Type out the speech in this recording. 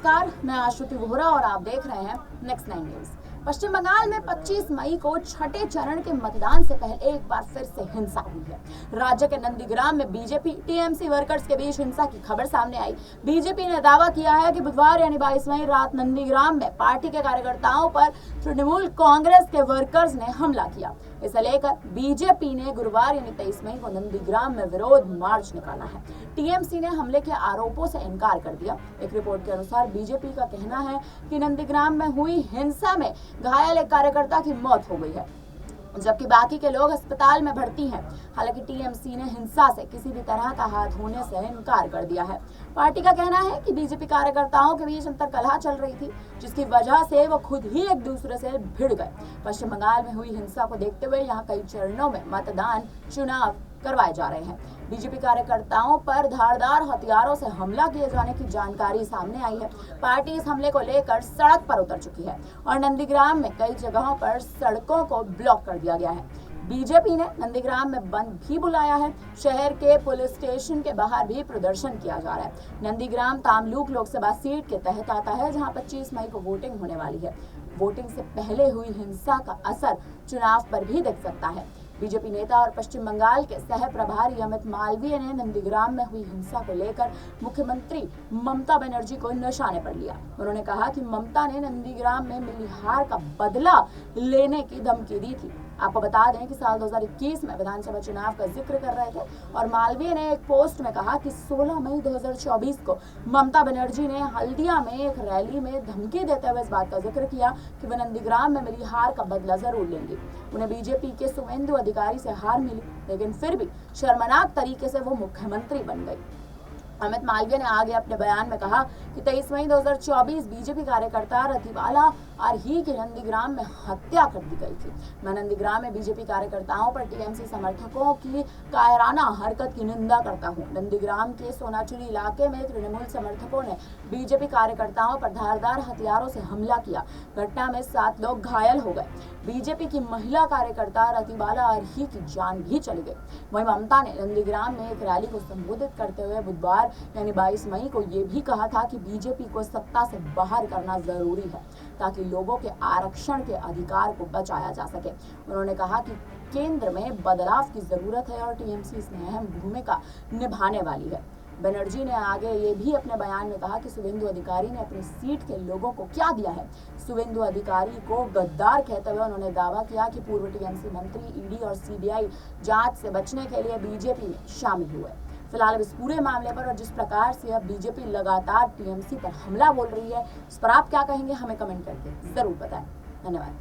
नमस्कार, मैं आश्रुति वोहरा और आप देख रहे हैं नेक्स्ट 9 न्यूज। पश्चिम बंगाल में 25 मई को छठे चरण के मतदान से पहले एक बार फिर से हिंसा हुई है। राज्य के नंदीग्राम में बीजेपी टीएमसी वर्कर्स के बीच हिंसा की खबर सामने आई। बीजेपी ने दावा किया है कि बुधवार यानी 22 मई रात नंदीग्राम में पार्टी के कार्यकर्ताओं पर तृणमूल कांग्रेस के वर्कर्स ने हमला किया। इसे लेकर बीजेपी ने गुरुवार यानी 23 मई को नंदीग्राम में विरोध मार्च निकाला है। टीएमसी ने हमले के आरोपों से इनकार कर दिया। एक रिपोर्ट के अनुसार बीजेपी का कहना है कि नंदीग्राम में हुई हिंसा में घायल एक कार्यकर्ता की मौत हो गई है, जबकि बाकी के लोग अस्पताल में भर्ती हैं। हालांकि टीएमसी ने हिंसा से किसी भी तरह का हाथ होने से इनकार कर दिया है। पार्टी का कहना है कि बीजेपी कार्यकर्ताओं के बीच अंतर्कलह चल रही थी, जिसकी वजह से वो खुद ही एक दूसरे से भिड़ गए। पश्चिम बंगाल में हुई हिंसा को देखते हुए यहाँ कई चरणों में मतदान चुनाव करवाए जा रहे हैं। बीजेपी कार्यकर्ताओं पर धारदार हथियारों से हमला किए जाने की जानकारी सामने आई है। पार्टी इस हमले को लेकर सड़क पर उतर चुकी है और नंदीग्राम में कई जगहों पर सड़कों को ब्लॉक कर दिया गया है। बीजेपी ने नंदीग्राम में बंद भी बुलाया है। शहर के पुलिस स्टेशन के बाहर भी प्रदर्शन किया जा रहा है। नंदीग्राम तामलुक लोकसभा सीट के तहत आता है, जहां 25 मई को वोटिंग होने वाली है। वोटिंग से पहले हुई हिंसा का असर चुनाव पर भी दिख सकता है। बीजेपी नेता और पश्चिम बंगाल के सह प्रभारी अमित मालवीय ने नंदीग्राम में हुई हिंसा को लेकर मुख्यमंत्री ममता बनर्जी को निशाने पर लिया। उन्होंने कहा कि ममता ने नंदीग्राम में मिली हार का बदला लेने की धमकी दी थी। आपको बता दें कि साल 2021 में विधानसभा चुनाव का जिक्र कर रहे थे और मालवीय ने एक पोस्ट में कहा कि 16 मई 2024 को ममता बनर्जी ने हल्दिया में एक रैली में धमकी देते हुए इस बात का जिक्र किया कि वे नंदीग्राम में मिली हार का बदला जरूर लेंगी। उन्हें बीजेपी के शुवेंदु अधिकारी से हार मिली, लेकिन फिर भी शर्मनाक तरीके से वो मुख्यमंत्री बन गई। अमित मालवीय ने आगे अपने बयान में कहा कि 23 मई 2024 बीजेपी कार्यकर्ता रतिवाला आरही की नंदीग्राम में हत्या कर दी गई थी। मैं नंदीग्राम में बीजेपी कार्यकर्ताओं पर टीएमसी समर्थकों की कायराना हरकत की निंदा करता हूं। नंदीग्राम के सोनाचुरी इलाके में तृणमूल समर्थकों ने बीजेपी कार्यकर्ताओं पर धारदार हथियारों से हमला किया। घटना में 7 लोग घायल हो गए। बीजेपी की महिला कार्यकर्ता रतिवाला आरही की जान भी चली गई। वहीं ममता ने नंदीग्राम में एक रैली को संबोधित करते हुए बुधवार यानी 22 मई को ये भी कहा था कि बीजेपी को सत्ता से बाहर करना जरूरी है, ताकि लोगों के आरक्षण के अधिकार को बचाया जा सके। उन्होंने कहा कि केंद्र में बदलाव की जरूरत है और टीएमसी इसमें अहम भूमिका निभाने वाली है। बनर्जी ने आगे ये भी अपने बयान में कहा कि शुवेंदु अधिकारी ने अपनी सीट के लोगों को क्या दिया है। शुवेंदु अधिकारी को गद्दार कहते हुए उन्होंने दावा किया कि पूर्व टीएमसी मंत्री ईडी और सीबीआई जांच से बचने के लिए बीजेपी में शामिल हुए। फिलहाल इस पूरे मामले पर और जिस प्रकार से अब बीजेपी लगातार टीएमसी पर हमला बोल रही है, इस पर आप क्या कहेंगे, हमें कमेंट करके जरूर बताएं। धन्यवाद।